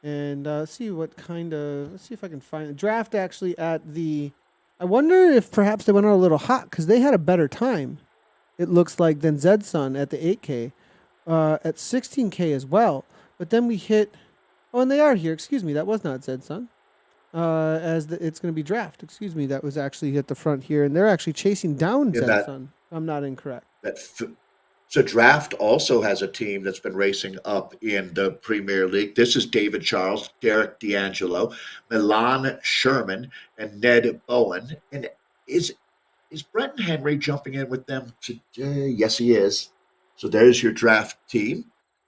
And let's see if I can find Draft actually at the... I wonder if perhaps they went out a little hot because they had a better time, it looks like, than Zed Sun at the 8K, at 16K as well. But then we hit... Oh, and they are here. Excuse me, that was not Zed Sun. It's going to be Draft. Excuse me, that was actually at the front here, and they're actually chasing down Zed Sun. I'm not incorrect. So Draft also has a team that's been racing up in the Premier League. This is David Charles, Derek D'Angelo, Milan Sherman, and Ned Bowen. And is Brenton Henry jumping in with them today? Yes, he is. So there's your Draft team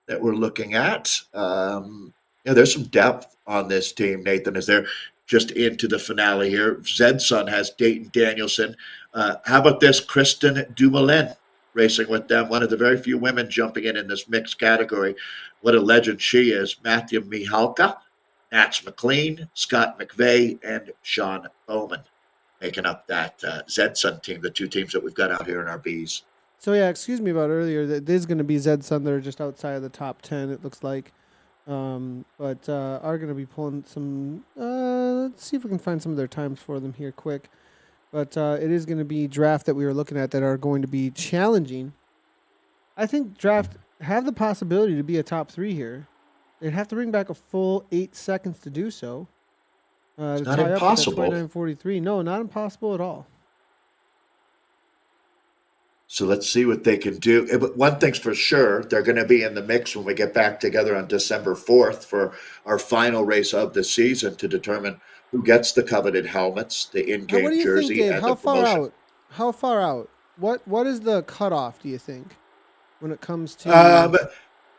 that we're looking at. There's some depth on this team, Nathan, as they're just into the finale here. Zed Sun has Dayton Danielson. How about this? Kristen Dumoulin racing with them, one of the very few women jumping in this mixed category. What a legend she is. Matthew Mihalka, Nats McLean, Scott McVeigh, and Sean Bowman making up that Zed Sun team, the 2 teams that we've got out here in our Bs. So, yeah, excuse me about earlier. That is going to be Zed Sun that are just outside of the top 10, it looks like. But are going to be pulling some... let's see if we can find some of their times for them here quick. But it is going to be Draft that we were looking at that are going to be challenging. I think Draft have the possibility to be a top 3 here. They'd have to bring back a full 8 seconds to do so. It's to not tie up with that impossible. 29:43. No, not impossible at all. So let's see what they can do. But one thing's for sure, they're going to be in the mix when we get back together on December 4th for our final race of the season to determine who gets the coveted helmets, the What in-game do you think, jersey, Dave? and How the far promotion. out? How far out? What is the cutoff, do you think, when it comes to Um,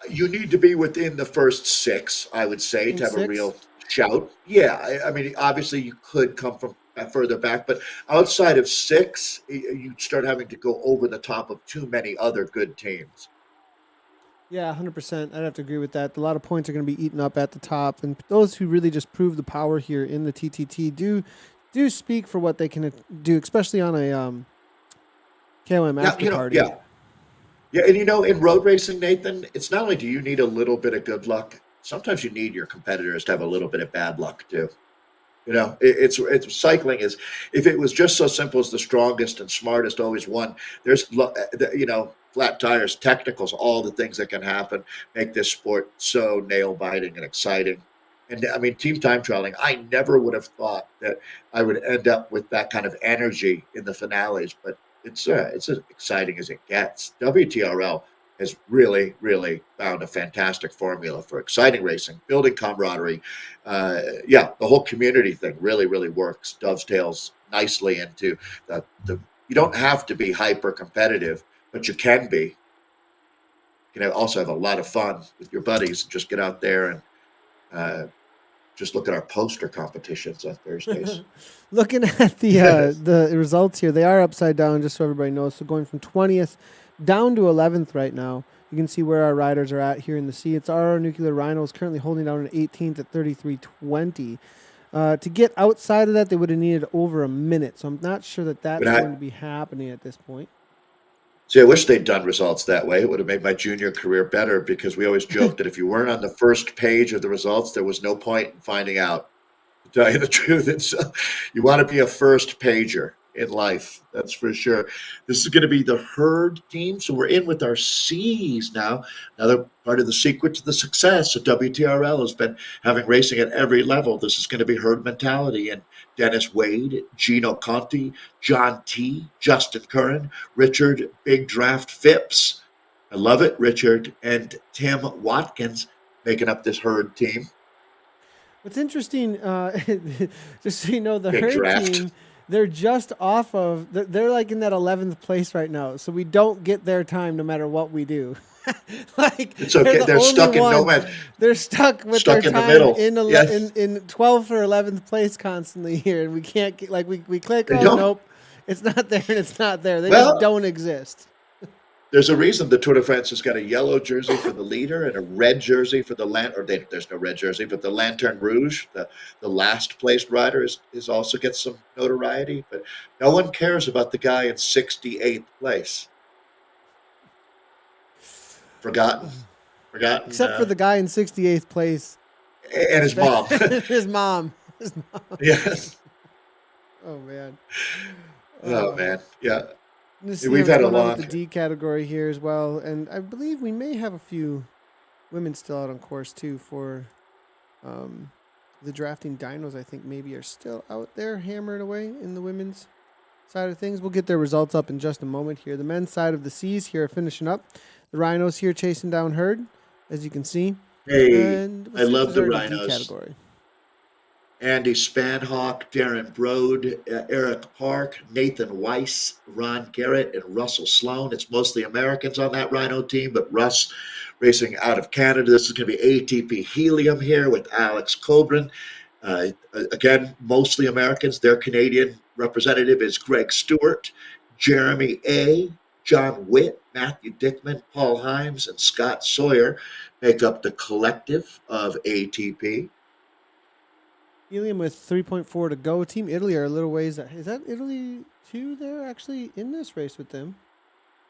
you need to be within the first six, I would say, in to have a six? real shout. Yeah, I mean, obviously you could come from further back, but outside of six, you start having to go over the top of too many other good teams. Yeah, 100%. I'd have to agree with that. A lot of points are going to be eaten up at the top, and those who really just prove the power here in the TTT do speak for what they can do, especially on a KOM Yeah, after party. yeah. Yeah, and in road racing, Nathan, it's not only do you need a little bit of good luck, sometimes you need your competitors to have a little bit of bad luck too. It's cycling is if it was just so simple as the strongest and smartest always won. Flat tires, technicals, all the things that can happen make this sport so nail biting and exciting. And I mean, team time trialing. I never would have thought that I would end up with that kind of energy in the finales, but it's as exciting as it gets. WTRL has really, really found a fantastic formula for exciting racing, building camaraderie, the whole community thing really, really works, dovetails nicely into the. You don't have to be hyper competitive, but you can be. You can also have a lot of fun with your buddies. Just get out there and uh, just look at our poster competitions on Thursdays. Looking at the results here, they are upside down, just so everybody knows. So going from 20th down to 11th right now. You can see where our riders are at here in the sea. It's our Nuclear Rhinos currently holding down an 18th at 33:20. To get outside of that, they would have needed over a minute. So I'm not sure that that's But going to be happening at this point. see, I wish they'd done results that way. It would have made my junior career better because we always joked that if you weren't on the first page of the results, there was no point in finding out. To tell you the truth, you want to be a first pager in life. That's for sure. This is going to be the herd team, so we're in with our C's now. Another part of the secret to the success of WTRL has been having racing at every level. This is going to be herd mentality, and Dennis Wade, Gino Conti, John T, Justin Curran, Richard Big Draft Phipps. I love it, Richard, and Tim Watkins making up this herd team. What's interesting, just so you know, the Big herd draft. team, they're just off of, they're like in that 11th place right now. So we don't get their time no matter what we do. Like It's okay. the They're only stuck in no ones. man's. They're stuck with their Stuck in the time middle. in Yes. in 12th or 11th place constantly here, and we can't get, like we click. They Oh don't. nope, it's not there and it's not there. They just Well, don't exist. there's a reason the Tour de France has got a yellow jersey for the leader and a red jersey for the there's no red jersey, but the Lanterne Rouge, the last placed rider is also gets some notoriety, but no one cares about the guy in 68th place. Forgotten, forgotten, Except for the guy in 68th place, and his mom. his mom. His mom. Yes. Oh man. Oh man. Yeah. Let's see We've what's had a going on with long. the D category here as well, and I believe we may have a few women still out on course too for the drafting dinos. I think maybe are still out there hammering away in the women's side of things. We'll get their results up in just a moment here. The men's side of the C's here are finishing up. The Rhinos here chasing down herd, as you can see. Hey, And I love the D Rhinos. category. Andy Spanhawk, Darren Brode, Eric Park, Nathan Weiss, Ron Garrett, and Russell Sloan. It's mostly Americans on that Rhino team, but Russ racing out of Canada. This is going to be ATP Helium here with Alex Cobran. Again, mostly Americans. Their Canadian representative is Greg Stewart, Jeremy A., John Witt, Matthew Dickman, Paul Himes, and Scott Sawyer make up the collective of ATP. Helium with 3.4 to go. Team Italy are a little ways. Is that Italy too? They're actually in this race with them.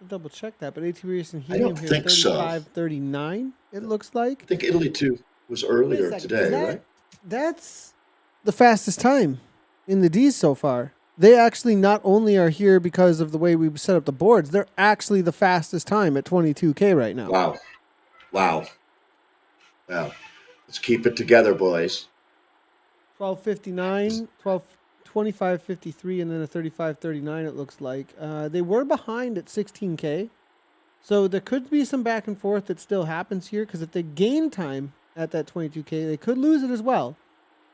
I'll double check that. But ATP Racing Helium here, think so. 35-39, it looks like. I think Italy too was earlier today, right? That's the fastest time in the D's so far. They actually not only are here because of the way we set up the boards, they're actually the fastest time at 22K right now. Wow. Wow. Let's keep it together, boys. 12:59, 25:53, and then a 35:39. It looks like they were behind at 16K, so there could be some back and forth that still happens here. Because if they gain time at that 22K, they could lose it as well.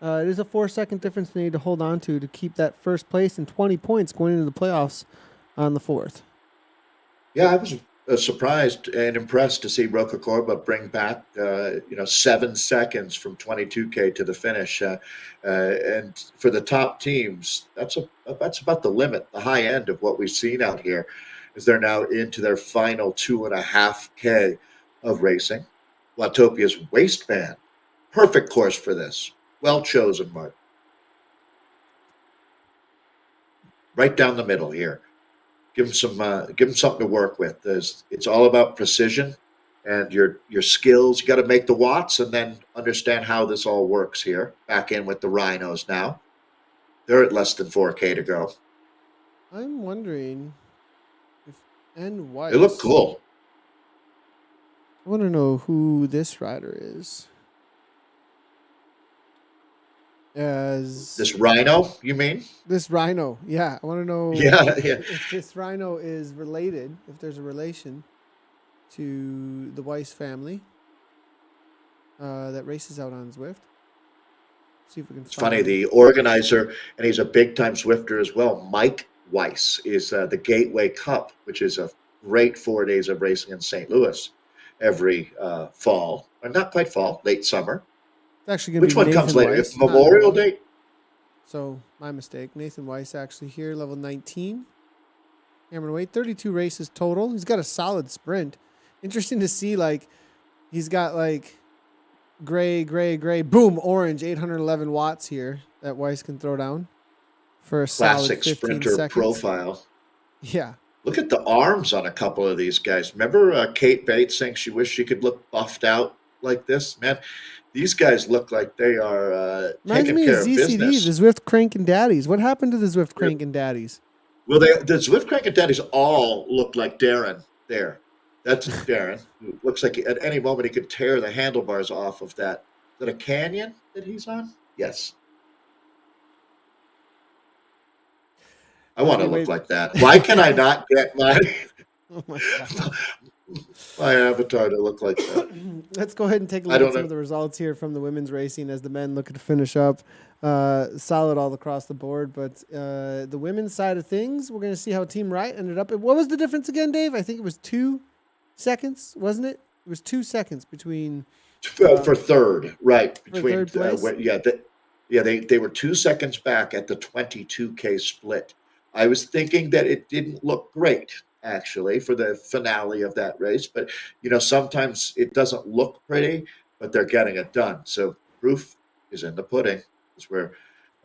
It is a 4-second difference they need to hold on to keep that first place and 20 points going into the playoffs on the 4th. Yeah, I was surprised and impressed to see Roca Corba bring back 7 seconds from 22K to the finish, and for the top teams, that's about the limit, the high end of what we've seen out here, as they're now into their final 2.5K of racing. Watopia's waistband, perfect course for this. Well chosen, Mark. Right down the middle here. Give them something to work with. It's all about precision and your skills. You got to make the watts and then understand how this all works here. Back in with the Rhinos now. They're at less than 4K to go. I'm wondering if N Weiss. They look cool. I want to know who this rider is. As This Rhino, you mean? this Rhino, yeah. I want to know Yeah. if this Rhino is related, if there's a relation to the Weiss family that races out on Zwift. See if we can. It's funny, the organizer, and he's a big-time Swifter as well, Mike Weiss, is the Gateway Cup, which is a great 4 days of racing in St. Louis every fall, or not quite fall, late summer. It's actually going to Which be one Nathan comes later? Weiss, Memorial Day? So my mistake. Nathan Weiss actually here, level 19. Cameron Wade, 32 races total. He's got a solid sprint. Interesting to see, like, he's got like gray, boom, orange, 811 watts here that Weiss can throw down for a Classic solid 15 sprinter seconds. profile. Yeah. Look at the arms on a couple of these guys. Remember Kate Bates saying she wished she could look buffed out like this? Man, these guys look like they are Reminds taking me care of of ZCD, business. the Zwift Crank and Daddies. What happened to the Zwift Crank and Daddies? Well, the Zwift Crank and Daddies all look like Darren there. That's Darren, who looks like at any moment he could tear the handlebars off of that. Is that a Canyon that he's on? Yes. I want to look like that. Why can I not get my Oh my God. my avatar to look like that? Let's go ahead and take a look at some of the results here from the women's racing as the men look to finish up. Solid all across the board, but the women's side of things, we're going to see how Team Wright ended up. What was the difference again, Dave? I think it was 2 seconds, wasn't it? It was 2 seconds between for third, right? Between third place? they were 2 seconds back at the 22K split. I was thinking that it didn't look great actually for the finale of that race, but sometimes it doesn't look pretty, but they're getting it done. So proof is in the pudding. As we're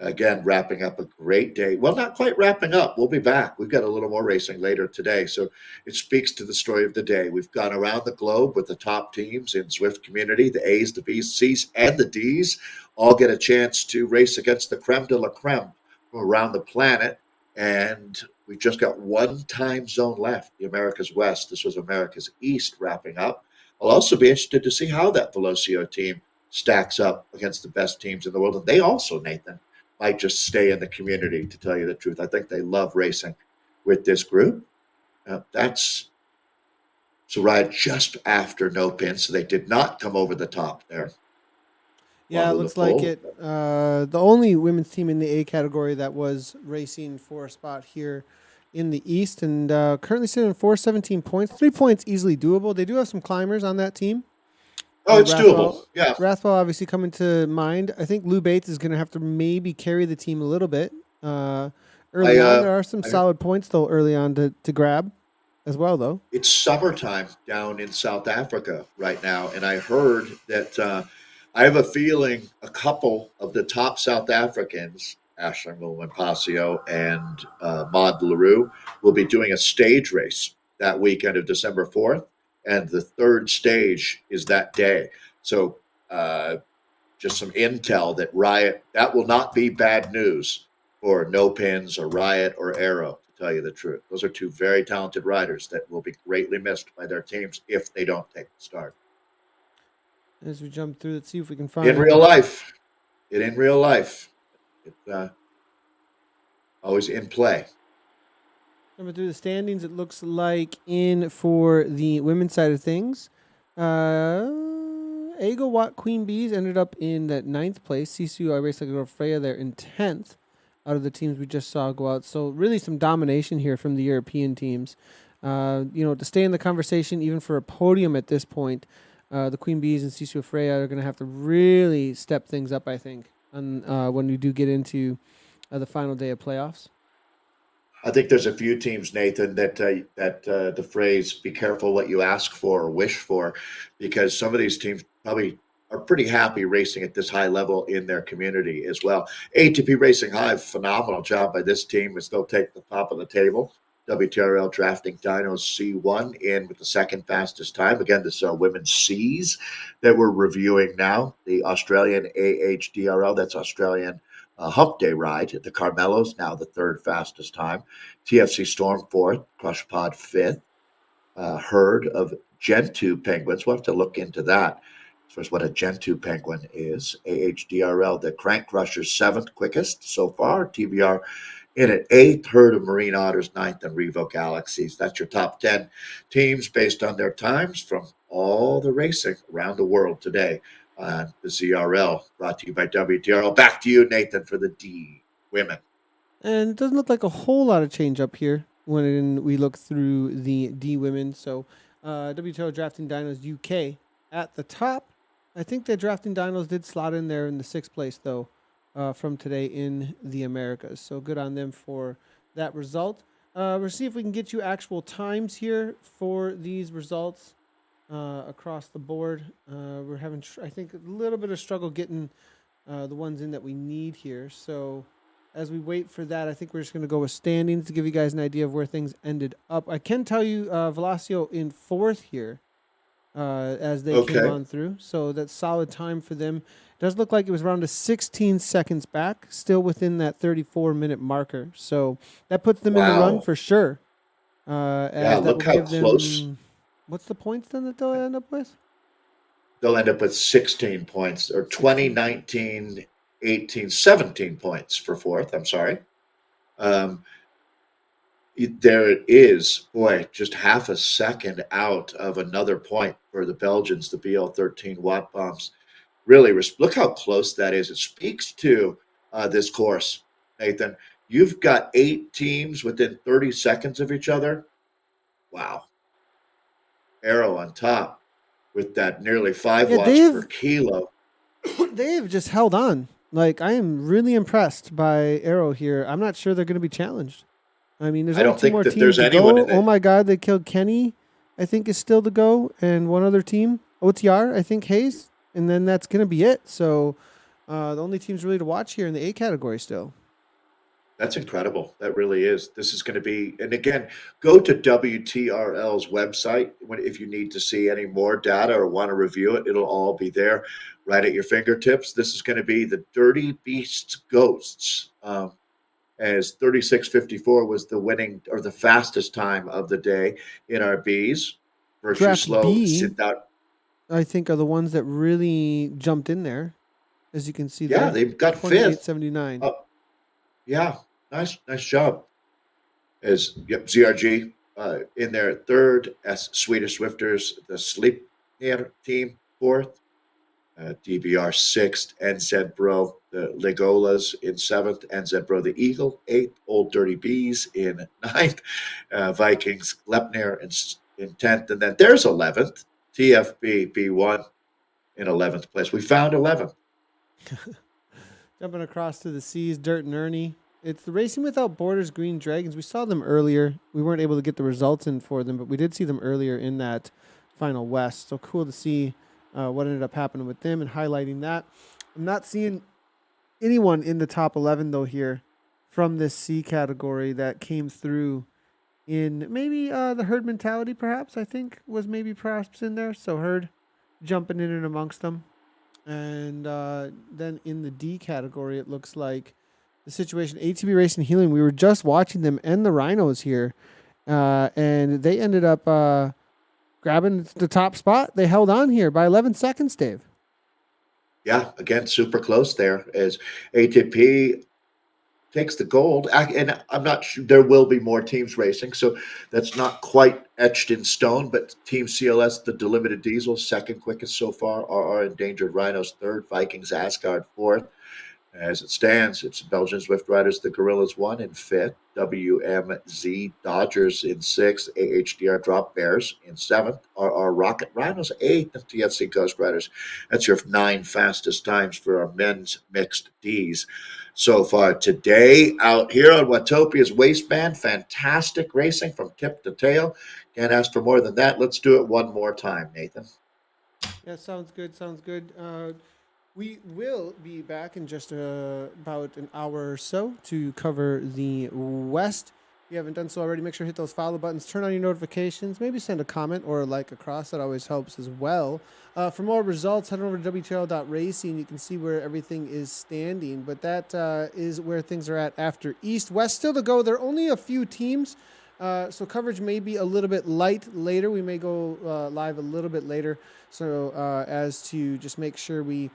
again wrapping up a great day. Well, not quite wrapping up. We'll be back. We've got a little more racing later today. So it speaks to the story of the day. We've gone around the globe with the top teams in Zwift community, the A's, the B's, C's, and the D's all get a chance to race against the creme de la creme from around the planet. And we've just got one time zone left, the America's West. This was America's East wrapping up. I'll also be interested to see how that Velocio team stacks up against the best teams in the world. And they also, Nathan, might just stay in the community, to tell you the truth. I think they love racing with this group. That's right just after no pin, so they did not come over the top there. Yeah, it looks like it. The only women's team in the A category that was racing for a spot here in the East, and currently sitting on 417 points. 3 points easily doable. They do have some climbers on that team. Oh, it's doable. Yeah. Rathwell obviously coming to mind. I think Lou Bates is going to have to maybe carry the team a little bit. Early on, there are some solid points, though, early on to grab as well, though. It's summertime down in South Africa right now, and I heard that I have a feeling a couple of the top South Africans, Ashling Lumpasio and Maud LaRue, will be doing a stage race that weekend of December 4th. And the third stage is that day. So just some intel that Riot, that will not be bad news for No Pins or Riot or Arrow, to tell you the truth. Those are two very talented riders that will be greatly missed by their teams if they don't take the start. As we jump through, let's see if we can find... In real life. It's always in play. Coming through the standings, it looks like in for the women's side of things, Ego Watt Queen Bees ended up in that 9th place. CCU, I Race Like a Girl Freya there in 10th out of the teams we just saw go out. So really some domination here from the European teams. To stay in the conversation, even for a podium at this point, the Queen Bees and CCU Freya are going to have to really step things up, I think, when we do get into the final day of playoffs. I think there's a few teams, Nathan, that the phrase "be careful what you ask for or wish for," because some of these teams probably are pretty happy racing at this high level in their community as well. ATP Racing High, phenomenal job by this team as they'll take the top of the table. WTRL Drafting Dinos C1 in with the second fastest time. Again, this are women's Cs that we're reviewing now. The Australian AHDRL, that's Australian Hump Day ride at the Carmelos, now the third fastest time. TFC Storm fourth, Crush Pod fifth. Herd of Gentoo penguins. We'll have to look into that as far as what a Gentoo penguin is. AHDRL, the Crank Crushers seventh quickest so far. TBR in at eighth. Herd of Marine Otters ninth, and Revo Galaxies. That's your top 10 teams based on their times from all the racing around the world today. The ZRL, brought to you by WTRL. Back to you, Nathan, for the D women. And it doesn't look like a whole lot of change up here when we look through the D women. So WTRL Drafting Dinos UK at the top. I think the Drafting Dinos did slot in there in the 6th place, though, from today in the Americas. So good on them for that result. We'll see if we can get you actual times here for these results. Across the board, we're having, I think, a little bit of struggle getting the ones in that we need here. So as we wait for that, I think we're just going to go with standings to give you guys an idea of where things ended up. I can tell you Velocio in 4th here as they came on through. So that's solid time for them. It does look like it was around a 16 seconds back, still within that 34-minute marker. So that puts them in the run for sure. Look how close. What's the points then that they'll end up with? They'll end up with 16 points, or 20, 19, 18, 17 points for 4th. I'm sorry. There it is. Boy, just half a second out of another point for the Belgians, the BL13 Watt Bombs. Really, look how close that is. It speaks to this course, Nathan. You've got 8 teams within 30 seconds of each other. Wow. Arrow on top with that nearly 5 watts per kilo. They've just held on. Like, I am really impressed by Arrow here. I'm not sure they're going to be challenged. I mean, there's only 2 more teams to go. Oh my God, they killed Kenny, I think is still to go, and one other team, OTR, I think Hayes, and then that's going to be it. So the only teams really to watch here in the A category still. That's incredible. That really is. This is going to be, and again, go to WTRL's website if you need to see any more data or want to review it. It'll all be there right at your fingertips. This is going to be the Dirty Beasts Ghosts, as 36:54 was the winning or the fastest time of the day in our Bs. Virtue Slow, B, I think, are the ones that really jumped in there, as you can see. Yeah, they've got 28.79. Yeah, nice job. ZRG in their 3rd, as Swedish Swifters, the Sleipnir team 4th, DBR 6th, NZ Bro, the Legolas in 7th, NZ Bro, the Eagle 8th, Old Dirty Bees in 9th, Vikings Lepnir in 10th, and then there's 11th, TFB B1 in 11th place. We found 11th. Jumping across to the seas, Dirt and Ernie. It's the Racing Without Borders Green Dragons. We saw them earlier. We weren't able to get the results in for them, but we did see them earlier in that final West. So cool to see what ended up happening with them and highlighting that. I'm not seeing anyone in the top 11, though, here from this C category that came through in maybe the Herd Mentality, perhaps, I think, was maybe perhaps in there. So Herd jumping in and amongst them. And then in the D category, it looks like the situation, ATB Racing Healing, we were just watching them and the Rhinos here, and they ended up grabbing the top spot. They held on here by 11 seconds, Dave. Yeah, again, super close there as ATP takes the gold. And I'm not sure, there will be more teams racing, so that's not quite etched in stone. But Team CLS, the Delimited Diesel, second quickest so far. Our Endangered Rhinos third. Vikings Asgard fourth. As it stands, it's Belgian Zwift Riders, the Gorillas one in fifth, WMZ Dodgers in sixth, AHDR Drop Bears in seventh, our Rocket Rhinos eighth, and TFC Ghost Riders. That's your 9 fastest times for our men's mixed Ds so far today. Out here on Watopia's waistband, fantastic racing from tip to tail. Can't ask for more than that. Let's do it one more time, Nathan. Yeah, sounds good. Sounds good. We will be back in just about an hour or so to cover the West. If you haven't done so already, make sure to hit those follow buttons, turn on your notifications, maybe send a comment or a like across. That always helps as well. For more results, head over to WTRL.racing. You can see where everything is standing. But that is where things are at after East. West still to go. There are only a few teams. So coverage may be a little bit light later. We may go live a little bit later. So as to just make sure we,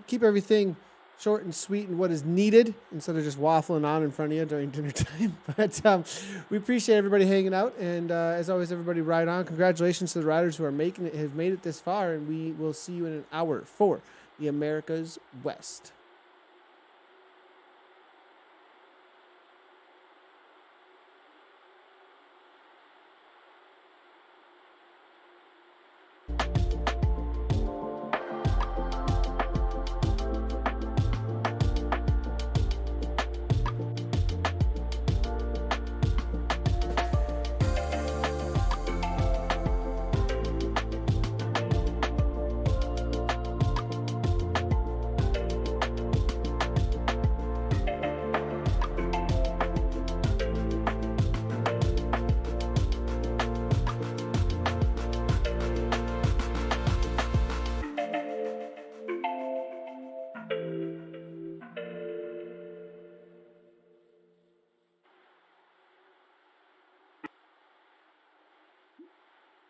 keep everything short and sweet and what is needed instead of just waffling on in front of you during dinner time. But we appreciate everybody hanging out. And as always, everybody ride on. Congratulations to the riders who are have made it this far. And we will see you in an hour for the America's West.